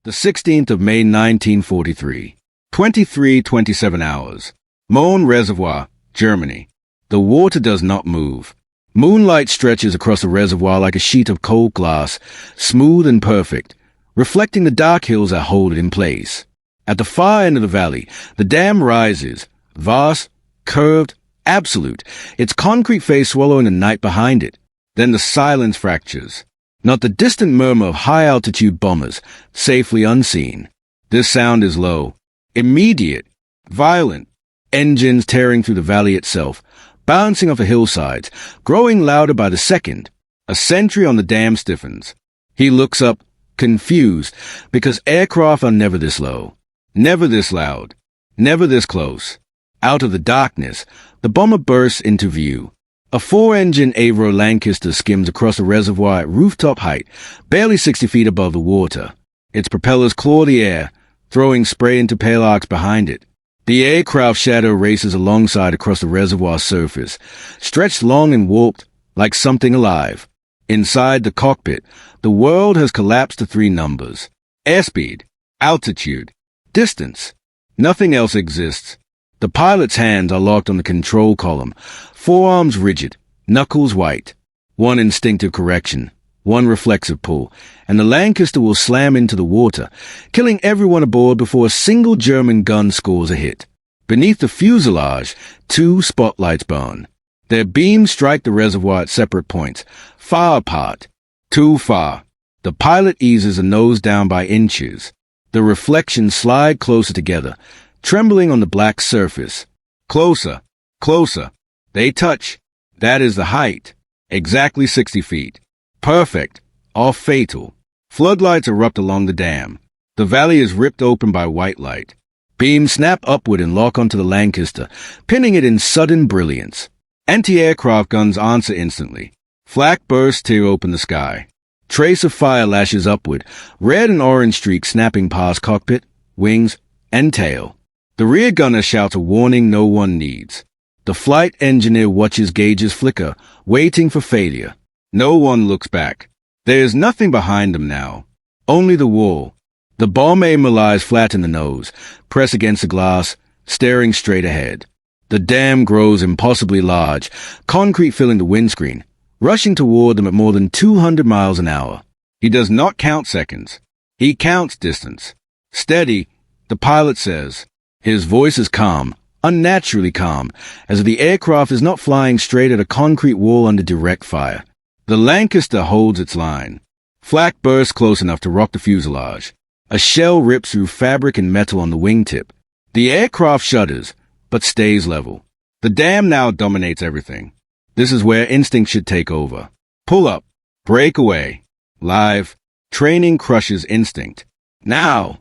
The 16th of May 1943. 23:27 hours. Mohn Reservoir, Germany. The water does not move. Moonlight stretches across the reservoir like a sheet of cold glass, smooth and perfect, reflecting the dark hills that hold it in place. At the far end of the valley, the dam rises, vast, curved, absolute, its concrete face swallowing the night behind it. Then the silence fractures. Not the distant murmur of high-altitude bombers, safely unseen. This sound is low, immediate, violent, engines tearing through the valley itself, bouncing off the hillsides, growing louder by the second. A sentry on the dam stiffens. He looks up, confused, because aircraft are never this low, never this loud, never this close. Out of the darkness, the bomber bursts into view. A 4-engine Avro Lancaster skims across the reservoir at rooftop height, barely 60 feet above the water. Its propellers claw the air, throwing spray into pale arcs behind it. The aircraft shadow races alongside across the reservoir surface, stretched long and warped, like something alive. Inside the cockpit, the world has collapsed to 3 numbers. Airspeed, altitude, distance. Nothing else exists. The pilot's hands are locked on the control column, forearms rigid, knuckles white. One instinctive correction, one reflexive pull, and the Lancaster will slam into the water, killing everyone aboard before a single German gun scores a hit. Beneath the fuselage, 2 spotlights burn. Their beams strike the reservoir at separate points, far apart, too far. The pilot eases the nose down by inches. The reflections slide closer together, trembling on the black surface. Closer, closer. They touch. That is the height. Exactly 60 feet. Perfect. Or fatal. Floodlights erupt along the dam. The valley is ripped open by white light. Beams snap upward and lock onto the Lancaster, pinning it in sudden brilliance. Anti-aircraft guns answer instantly. Flak bursts tear open the sky. Trace of fire lashes upward, red and orange streaks snapping past cockpit, wings, and tail. The rear gunner shouts a warning no one needs. The flight engineer watches gauges flicker, waiting for failure. No one looks back. There is nothing behind them now. Only the wall. The bomb aimer lies flat in the nose, pressed against the glass, staring straight ahead. The dam grows impossibly large, concrete filling the windscreen, rushing toward them at more than 200 miles an hour. He does not count seconds. He counts distance. Steady, the pilot says. His voice is calm, unnaturally calm, as if the aircraft is not flying straight at a concrete wall under direct fire. The Lancaster holds its line. Flak bursts close enough to rock the fuselage. A shell rips through fabric and metal on the wingtip. The aircraft shudders, but stays level. The dam now dominates everything. This is where instinct should take over. Pull up, break away. Live, training crushes instinct. Now!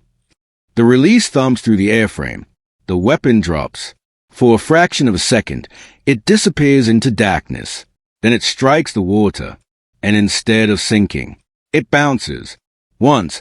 The release thumps through the airframe. The weapon drops. For a fraction of a second, it disappears into darkness. Then it strikes the water, and instead of sinking, it bounces. Once,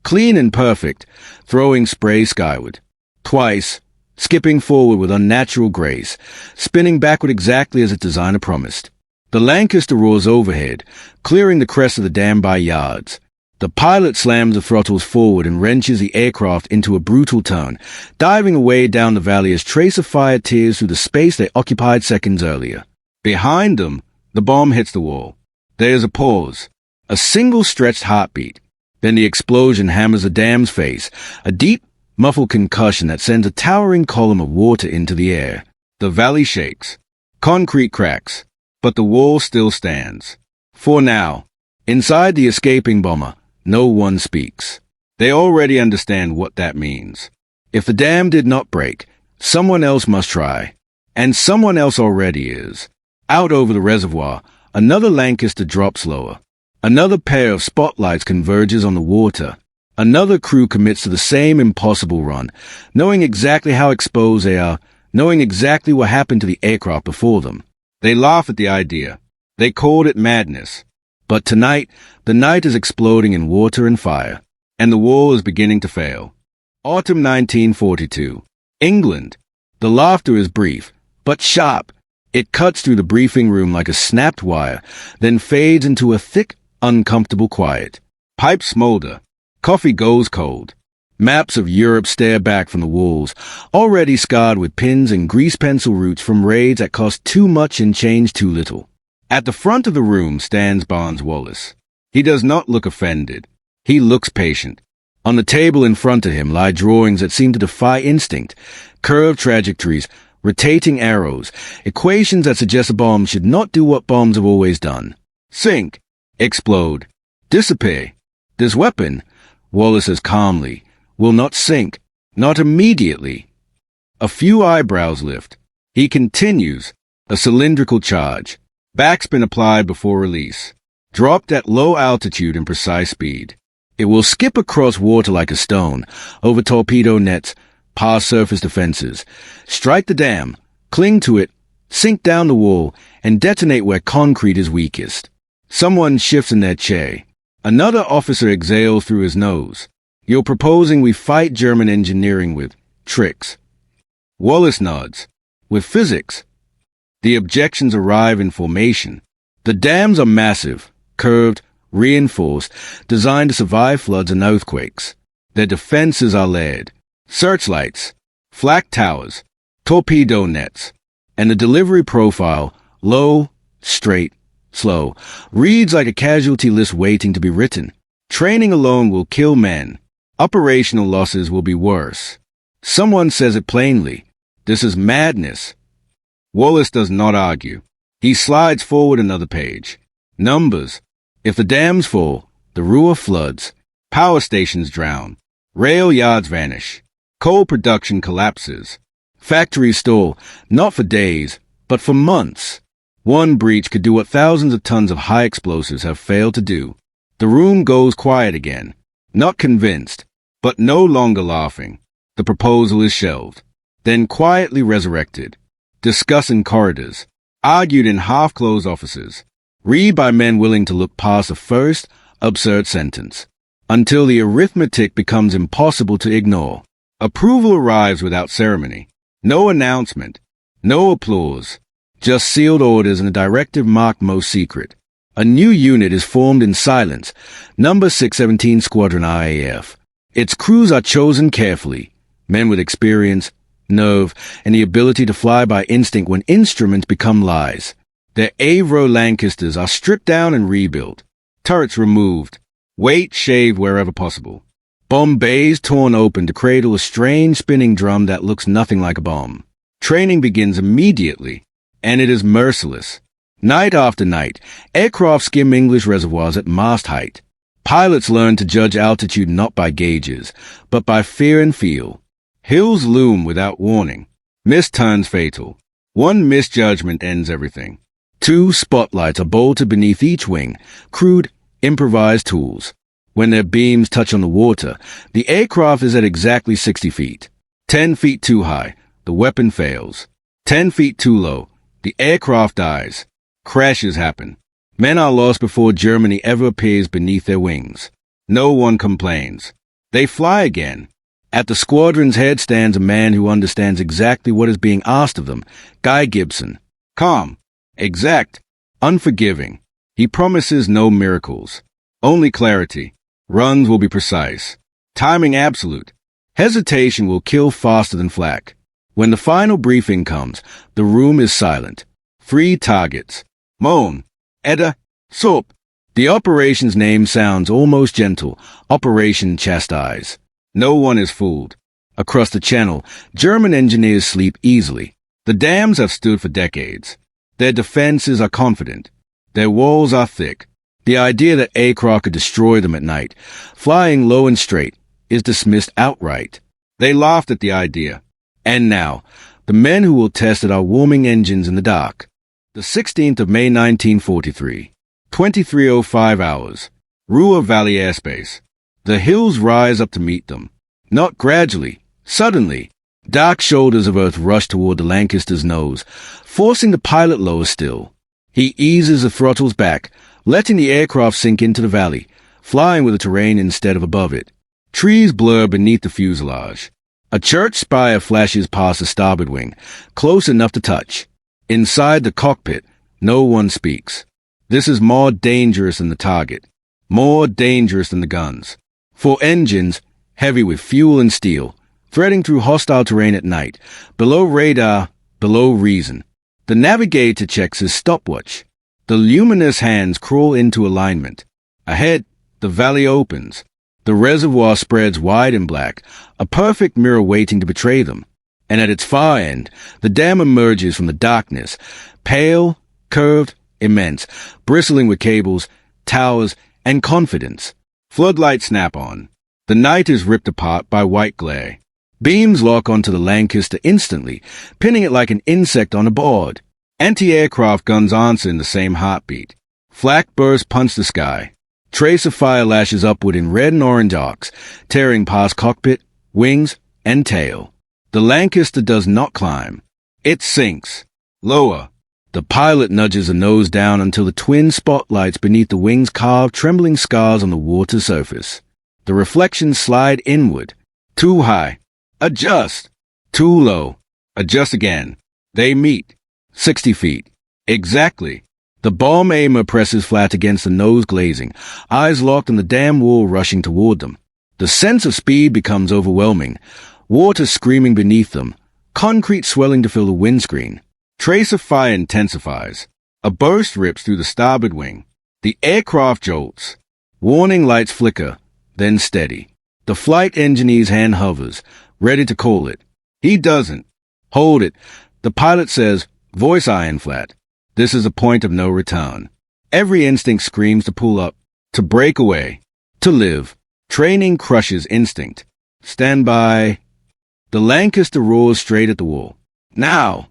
clean and perfect, throwing spray skyward. Twice, skipping forward with unnatural grace, spinning backward exactly as its designer promised. The Lancaster roars overhead, clearing the crest of the dam by yards. The pilot slams the throttles forward and wrenches the aircraft into a brutal turn, diving away down the valley as trace of fire tears through the space they occupied seconds earlier. Behind them, the bomb hits the wall. There is a pause, a single stretched heartbeat. Then the explosion hammers the dam's face, a deep, muffled concussion that sends a towering column of water into the air. The valley shakes. Concrete cracks. But the wall still stands. For now, inside the escaping bomber, no one speaks. They already understand what that means. If the dam did not break, someone else must try. And someone else already is. Out over the reservoir, another Lancaster drops lower. Another pair of spotlights converges on the water. Another crew commits to the same impossible run, knowing exactly how exposed they are, knowing exactly what happened to the aircraft before them. They laugh at the idea. They called it madness. But tonight, the night is exploding in water and fire, and the wall is beginning to fail. Autumn 1942. England. The laughter is brief, but sharp. It cuts through the briefing room like a snapped wire, then fades into a thick, uncomfortable quiet. Pipes smolder. Coffee goes cold. Maps of Europe stare back from the walls, already scarred with pins and grease pencil roots from raids that cost too much and changed too little. At the front of the room stands Barnes Wallace. He does not look offended. He looks patient. On the table in front of him lie drawings that seem to defy instinct, curved trajectories, rotating arrows, equations that suggest a bomb should not do what bombs have always done. Sink. Explode. Disappear. This weapon, Wallace says calmly, will not sink. Not immediately. A few eyebrows lift. He continues. A cylindrical charge. Backspin applied before release. Dropped at low altitude and precise speed. It will skip across water like a stone, over torpedo nets, past surface defenses, strike the dam, cling to it, sink down the wall, and detonate where concrete is weakest. Someone shifts in their chair. Another officer exhales through his nose. You're proposing we fight German engineering with tricks. Wallace nods. With physics. The objections arrive in formation. The dams are massive, curved, reinforced, designed to survive floods and earthquakes. Their defenses are layered. Searchlights, flak towers, torpedo nets, and the delivery profile, low, straight, slow, reads like a casualty list waiting to be written. Training alone will kill men. Operational losses will be worse. Someone says it plainly. This is madness. Wallace does not argue. He slides forward another page. Numbers. If the dams fall, the Ruhr floods, power stations drown, rail yards vanish, coal production collapses, factories stall, not for days, but for months. One breach could do what thousands of tons of high explosives have failed to do. The room goes quiet again, not convinced, but no longer laughing. The proposal is shelved, then quietly resurrected. Discussed in corridors, argued in half-closed offices, read by men willing to look past the first absurd sentence, until the arithmetic becomes impossible to ignore. Approval arrives without ceremony. No announcement, no applause, just sealed orders and a directive marked most secret. A new unit is formed in silence, number 617 Squadron IAF. Its crews are chosen carefully, men with experience, nerve, and the ability to fly by instinct when instruments become lies. Their Avro Lancasters are stripped down and rebuilt, turrets removed, weight shaved wherever possible, bomb bays torn open to cradle a strange spinning drum that looks nothing like a bomb. Training begins immediately, and it is merciless. Night after night, aircraft skim English reservoirs at mast height. Pilots learn to judge altitude not by gauges, but by fear and feel. Hills loom without warning. Mist turns fatal. One misjudgment ends everything. 2 spotlights are bolted beneath each wing, crude, improvised tools. When their beams touch on the water, the aircraft is at exactly 60 feet. 10 feet too high, the weapon fails. 10 feet too low, the aircraft dies. Crashes happen. Men are lost before Germany ever appears beneath their wings. No one complains. They fly again. At the squadron's head stands a man who understands exactly what is being asked of them, Guy Gibson. Calm. Exact, unforgiving. He promises no miracles, only clarity. Runs will be precise, timing absolute. Hesitation will kill faster than flak. When the final briefing comes, the room is silent. 3 targets. Moan, Edda, Sorp. The operation's name sounds almost gentle. Operation Chastise. No one is fooled. Across the channel, German engineers sleep easily. The dams have stood for decades. Their defenses are confident. Their walls are thick. The idea that aircraft could destroy them at night, flying low and straight, is dismissed outright. They laughed at the idea. And now, the men who will test it are warming engines in the dark. The 16th of May 1943, 23:05 hours, Ruhr Valley airspace. The hills rise up to meet them. Not gradually, suddenly. Dark shoulders of earth rush toward the Lancaster's nose, forcing the pilot lower still. He eases the throttles back, letting the aircraft sink into the valley, flying with the terrain instead of above it. Trees blur beneath the fuselage. A church spire flashes past the starboard wing, close enough to touch. Inside the cockpit, no one speaks. This is more dangerous than the target, more dangerous than the guns. 4 engines, heavy with fuel and steel, threading through hostile terrain at night, below radar, below reason. The navigator checks his stopwatch. The luminous hands crawl into alignment. Ahead, the valley opens. The reservoir spreads wide and black, a perfect mirror waiting to betray them. And at its far end, the dam emerges from the darkness, pale, curved, immense, bristling with cables, towers, and confidence. Floodlights snap on. The night is ripped apart by white glare. Beams lock onto the Lancaster instantly, pinning it like an insect on a board. Anti-aircraft guns answer in the same heartbeat. Flak bursts punch the sky. Trace of fire lashes upward in red and orange arcs, tearing past cockpit, wings, and tail. The Lancaster does not climb. It sinks. Lower. The pilot nudges the nose down until the twin spotlights beneath the wings carve trembling scars on the water surface. The reflections slide inward. Too high. Adjust. Too low. Adjust again. They meet. 60 feet. Exactly. The bomb aimer presses flat against the nose glazing, eyes locked on the dam wall rushing toward them. The sense of speed becomes overwhelming. Water screaming beneath them, concrete swelling to fill the windscreen. Trace of fire intensifies. A burst rips through the starboard wing. The aircraft jolts. Warning lights flicker, then steady. The flight engineer's hand hovers, ready to call it. He doesn't. Hold it. The pilot says, voice iron flat. This is a point of no return. Every instinct screams to pull up, to break away, to live. Training crushes instinct. Stand by. The Lancaster roars straight at the wall. Now!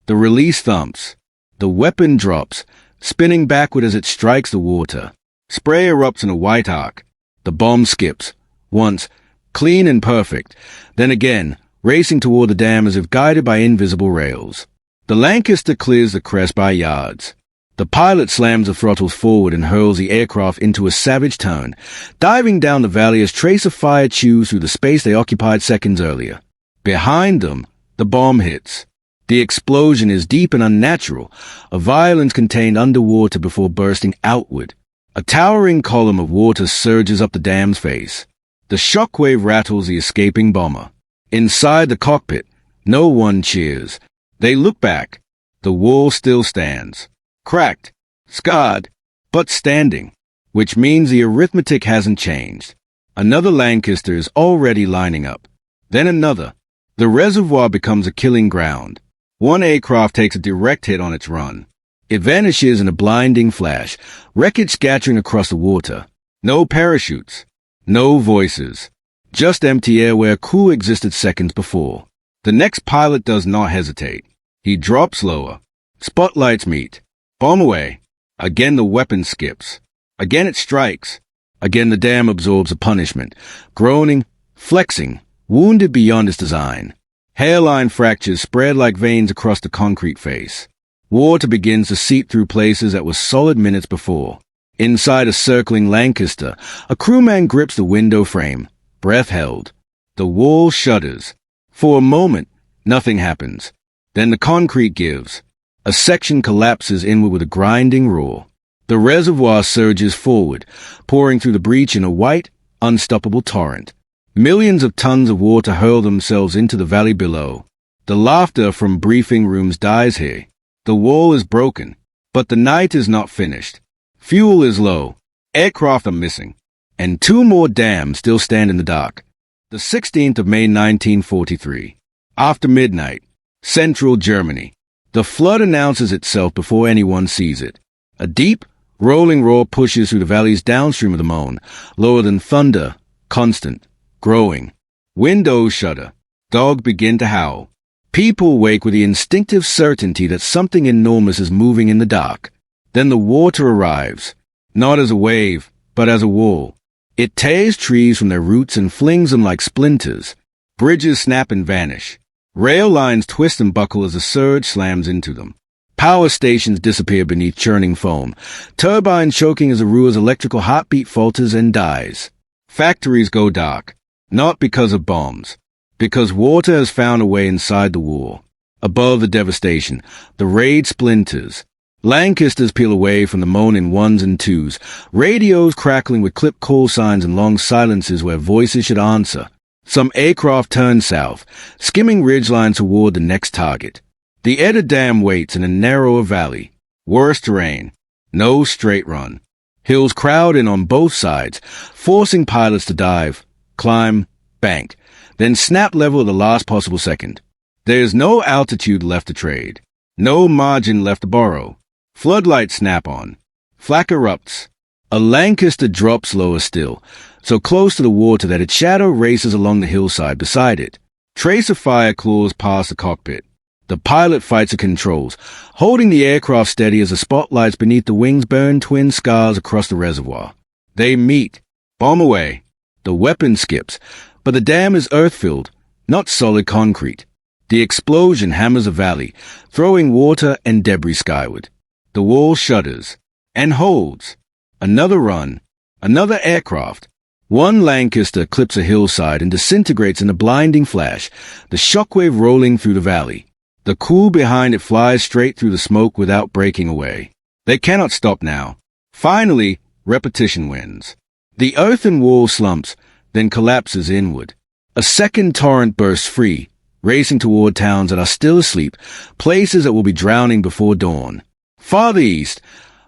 The release thumps. The weapon drops, spinning backward as it strikes the water. Spray erupts in a white arc. The bomb skips. Once, clean and perfect. Then again, racing toward the dam as if guided by invisible rails. The Lancaster clears the crest by yards. The pilot slams the throttles forward and hurls the aircraft into a savage turn, diving down the valley as trace of fire chews through the space they occupied seconds earlier. Behind them, the bomb hits. The explosion is deep and unnatural, a violence contained underwater before bursting outward. A towering column of water surges up the dam's face. The shockwave rattles the escaping bomber. Inside the cockpit, no one cheers. They look back. The wall still stands. Cracked, scarred, but standing, which means the arithmetic hasn't changed. Another Lancaster is already lining up. Then another. The reservoir becomes a killing ground. One aircraft takes a direct hit on its run. It vanishes in a blinding flash, wreckage scattering across the water. No parachutes. No voices. Just empty air where crew existed seconds before. The next pilot does not hesitate. He drops lower. Spotlights meet. Bomb away. Again the weapon skips. Again it strikes. Again the dam absorbs a punishment. Groaning, flexing, wounded beyond its design. Hairline fractures spread like veins across the concrete face. Water begins to seep through places that were solid minutes before. Inside a circling Lancaster, a crewman grips the window frame, breath held. The wall shudders. For a moment, nothing happens. Then the concrete gives. A section collapses inward with a grinding roar. The reservoir surges forward, pouring through the breach in a white, unstoppable torrent. Millions of tons of water hurl themselves into the valley below. The laughter from briefing rooms dies here. The wall is broken, but the night is not finished. Fuel is low. Aircraft are missing. And 2 more dams still stand in the dark. The 16th of May 1943. After midnight. Central Germany. The flood announces itself before anyone sees it. A deep, rolling roar pushes through the valleys downstream of the Möhne, lower than thunder, constant, growing. Windows shudder. Dogs begin to howl. People wake with the instinctive certainty that something enormous is moving in the dark. Then the water arrives, not as a wave, but as a wall. It tears trees from their roots and flings them like splinters. Bridges snap and vanish. Rail lines twist and buckle as the surge slams into them. Power stations disappear beneath churning foam, turbines choking as the Ruhr's electrical heartbeat falters and dies. Factories go dark, not because of bombs, because water has found a way inside the wall. Above the devastation, the raid splinters. Lancasters peel away from the moan in ones and twos, radios crackling with clipped call signs and long silences where voices should answer. Some aircraft turn south, skimming ridgeline toward the next target. The Eder Dam waits in a narrower valley. Worse terrain. No straight run. Hills crowd in on both sides, forcing pilots to dive, climb, bank, then snap level at the last possible second. There's no altitude left to trade. No margin left to borrow. Floodlights snap on. Flak erupts. A Lancaster drops lower still, so close to the water that its shadow races along the hillside beside it. Trace of fire claws past the cockpit. The pilot fights the controls, holding the aircraft steady as the spotlights beneath the wings burn twin scars across the reservoir. They meet. Bomb away. The weapon skips, but the dam is earth-filled, not solid concrete. The explosion hammers a valley, throwing water and debris skyward. The wall shudders and holds. Another run. Another aircraft. One Lancaster clips a hillside and disintegrates in a blinding flash, the shockwave rolling through the valley. The crew behind it flies straight through the smoke without breaking away. They cannot stop now. Finally, repetition wins. The earthen wall slumps, then collapses inward. A second torrent bursts free, racing toward towns that are still asleep, places that will be drowning before dawn. Farther east,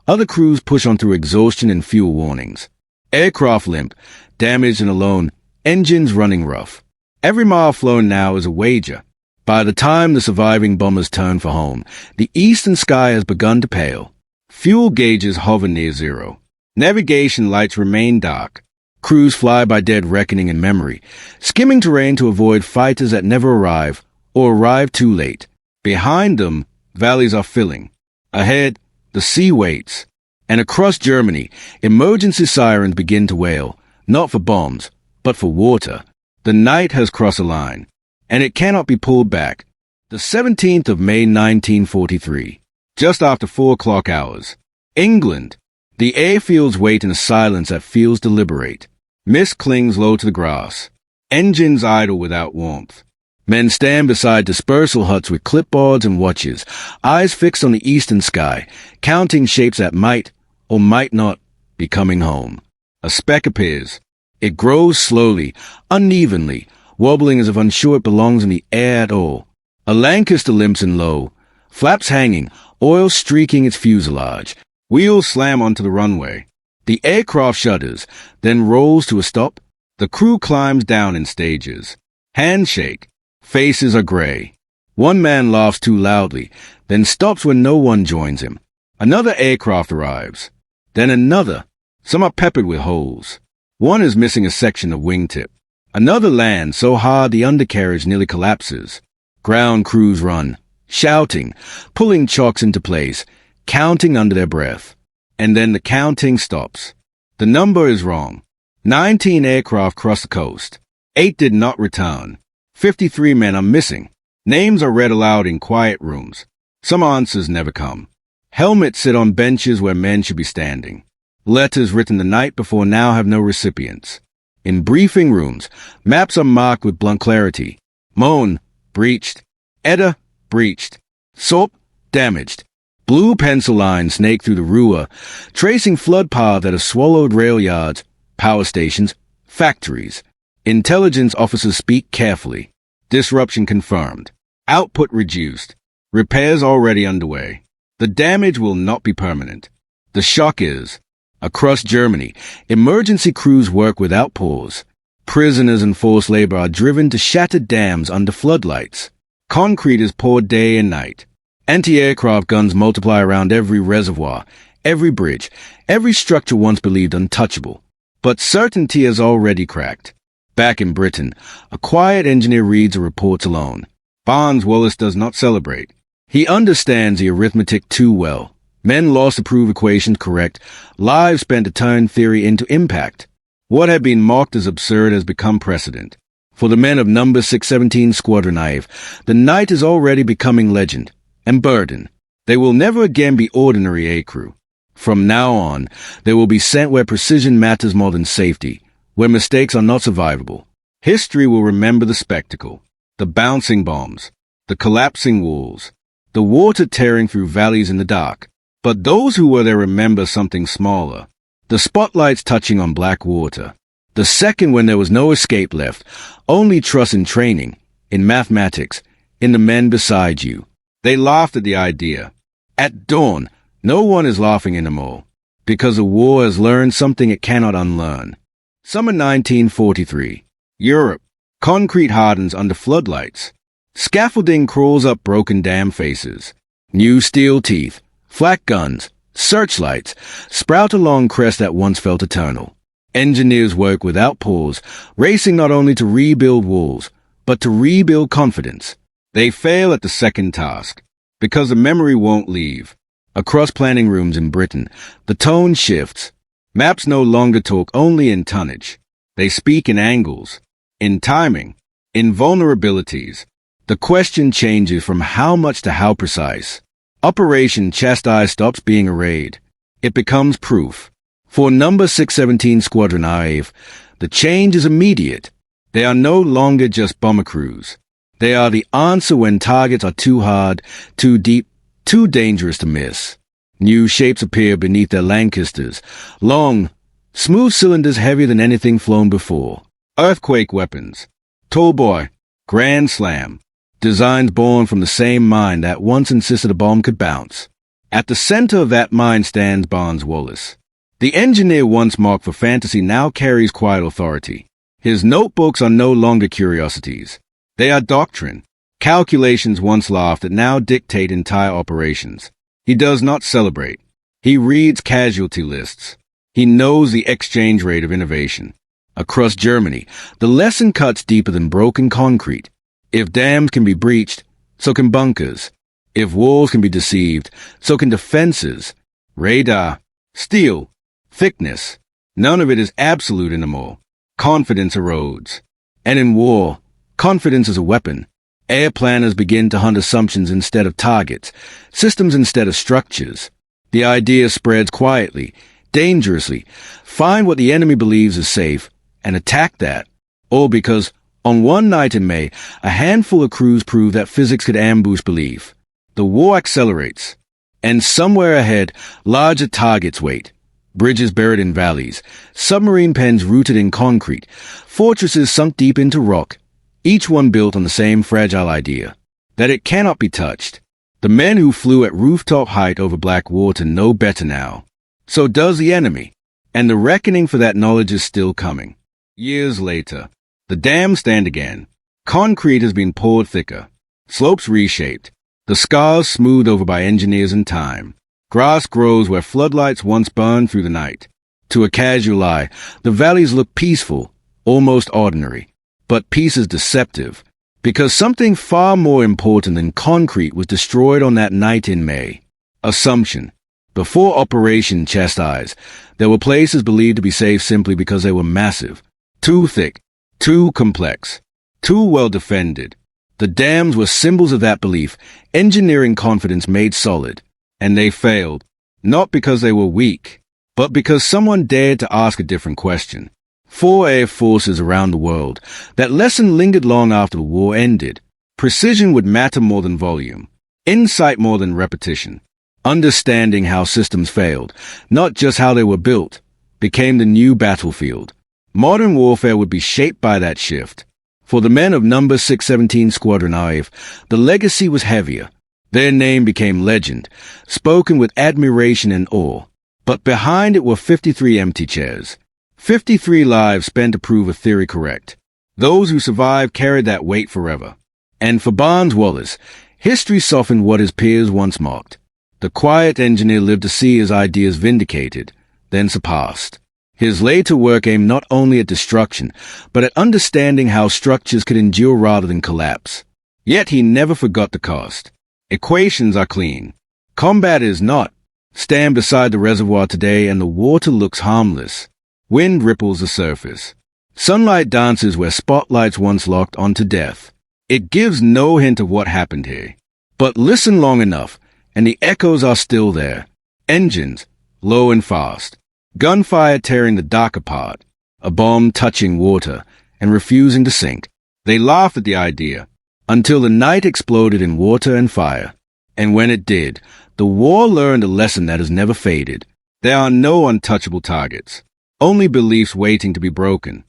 other crews push on through exhaustion and fuel warnings. Aircraft limp, damaged and alone, engines running rough. Every mile flown now is a wager. By the time the surviving bombers turn for home, the eastern sky has begun to pale. Fuel gauges hover near zero. Navigation lights remain dark. Crews fly by dead reckoning and memory, skimming terrain to avoid fighters that never arrive or arrive too late. Behind them, valleys are filling. Ahead, the sea waits. And across Germany, emergency sirens begin to wail, not for bombs, but for water. The night has crossed a line, and it cannot be pulled back. The 17th of May 1943, just after 4 o'clock hours. England. The airfields wait in a silence that feels deliberate. Mist clings low to the grass. Engines idle without warmth. Men stand beside dispersal huts with clipboards and watches, eyes fixed on the eastern sky, counting shapes that might, or might not, be coming home. A speck appears. It grows slowly, unevenly, wobbling as if unsure it belongs in the air at all. A Lancaster limps in low, flaps hanging, oil streaking its fuselage. Wheels slam onto the runway. The aircraft shudders, then rolls to a stop. The crew climbs down in stages. Hands shake. Faces are gray. One man laughs too loudly, then stops when no one joins him. Another aircraft arrives. Then another. Some are peppered with holes. One is missing a section of wingtip. Another lands so hard the undercarriage nearly collapses. Ground crews run, shouting, pulling chocks into place, counting under their breath. And then the counting stops. The number is wrong. 19 aircraft crossed the coast. 8 did not return. 53 men are missing. Names are read aloud in quiet rooms. Some answers never come. Helmets sit on benches where men should be standing. Letters written the night before now have no recipients. In briefing rooms, maps are marked with blunt clarity. Moan, breached. Eder, breached. Sorp, damaged. Blue pencil lines snake through the Ruhr, tracing flood paths that have swallowed rail yards, power stations, factories. Intelligence officers speak carefully. Disruption confirmed. Output reduced. Repairs already underway. The damage will not be permanent. The shock is. Across Germany, emergency crews work without pause. Prisoners and forced labor are driven to shattered dams under floodlights. Concrete is poured day and night. Anti-aircraft guns multiply around every reservoir, every bridge, every structure once believed untouchable. But certainty has already cracked. Back in Britain, a quiet engineer reads the reports alone. Barnes Wallace does not celebrate. He understands the arithmetic too well. Men lost to prove equations correct, lives spent to turn theory into impact. What had been mocked as absurd has become precedent. For the men of number 617 Squadron IF, the night is already becoming legend and burden. They will never again be ordinary A-crew. From now on, they will be sent where precision matters more than safety, where mistakes are not survivable. History will remember the spectacle, the bouncing bombs, the collapsing walls, the water tearing through valleys in the dark. But those who were there remember something smaller. The spotlights touching on black water. The second when there was no escape left, only trust in training, in mathematics, in the men beside you. They laughed at the idea. At dawn, no one is laughing anymore, because the war has learned something it cannot unlearn. Summer 1943. Europe. Concrete hardens under floodlights. Scaffolding crawls up broken dam faces. New steel teeth, flak guns, searchlights sprout along crests that once felt eternal. Engineers work without pause, racing not only to rebuild walls, but to rebuild confidence. They fail at the second task, because the memory won't leave. Across planning rooms in Britain, the tone shifts. Maps no longer talk only in tonnage. They speak in angles, in timing, in vulnerabilities. The question changes from how much to how precise. Operation Chastise stops being a raid. It becomes proof. For number 617 Squadron IVE, the change is immediate. They are no longer just bomber crews. They are the answer when targets are too hard, too deep, too dangerous to miss. New shapes appear beneath their Lancasters. Long, smooth cylinders heavier than anything flown before. Earthquake weapons. Tall boy. Grand Slam. Designs born from the same mind that once insisted a bomb could bounce. At the center of that mind stands Barnes Wallis. The engineer once marked for fantasy now carries quiet authority. His notebooks are no longer curiosities. They are doctrine. Calculations once laughed that now dictate entire operations. He does not celebrate. He reads casualty lists. He knows the exchange rate of innovation. Across Germany, the lesson cuts deeper than broken concrete. If dams can be breached, so can bunkers. If walls can be deceived, so can defenses. Radar, steel, thickness. None of it is absolute anymore. Confidence erodes. And in war, confidence is a weapon. Air planners begin to hunt assumptions instead of targets, systems instead of structures. The idea spreads quietly, dangerously. Find what the enemy believes is safe, and attack that. All because, on one night in May, a handful of crews proved that physics could ambush belief. The war accelerates. And somewhere ahead, larger targets wait. Bridges buried in valleys, submarine pens rooted in concrete, fortresses sunk deep into rock, each one built on the same fragile idea, that it cannot be touched. The men who flew at rooftop height over black water know better now. So does the enemy, and the reckoning for that knowledge is still coming. Years later, the dams stand again. Concrete has been poured thicker, slopes reshaped, the scars smoothed over by engineers in time. Grass grows where floodlights once burned through the night. To a casual eye, the valleys look peaceful, almost ordinary. But peace is deceptive, because something far more important than concrete was destroyed on that night in May. Assumption. Before Operation Chastise, there were places believed to be safe simply because they were massive, too thick, too complex, too well defended. The dams were symbols of that belief, engineering confidence made solid. And they failed, not because they were weak, but because someone dared to ask a different question. 4 air forces around the world. That lesson lingered long after the war ended. Precision would matter more than volume, insight more than repetition. Understanding how systems failed, not just how they were built, became the new battlefield. Modern warfare would be shaped by that shift. For the men of number 617 Squadron IVE, the legacy was heavier. Their name became legend, spoken with admiration and awe. But behind it were 53 empty chairs. 53 lives spent to prove a theory correct. Those who survived carried that weight forever. And for Barnes Wallis, history softened what his peers once mocked. The quiet engineer lived to see his ideas vindicated, then surpassed. His later work aimed not only at destruction, but at understanding how structures could endure rather than collapse. Yet he never forgot the cost. Equations are clean. Combat is not. Stand beside the reservoir today and the water looks harmless. Wind ripples the surface. Sunlight dances where spotlights once locked onto death. It gives no hint of what happened here. But listen long enough, and the echoes are still there. Engines, low and fast. Gunfire tearing the dock apart. A bomb touching water and refusing to sink. They laughed at the idea, until the night exploded in water and fire. And when it did, The war learned a lesson that has never faded. There are no untouchable targets, only beliefs waiting to be broken.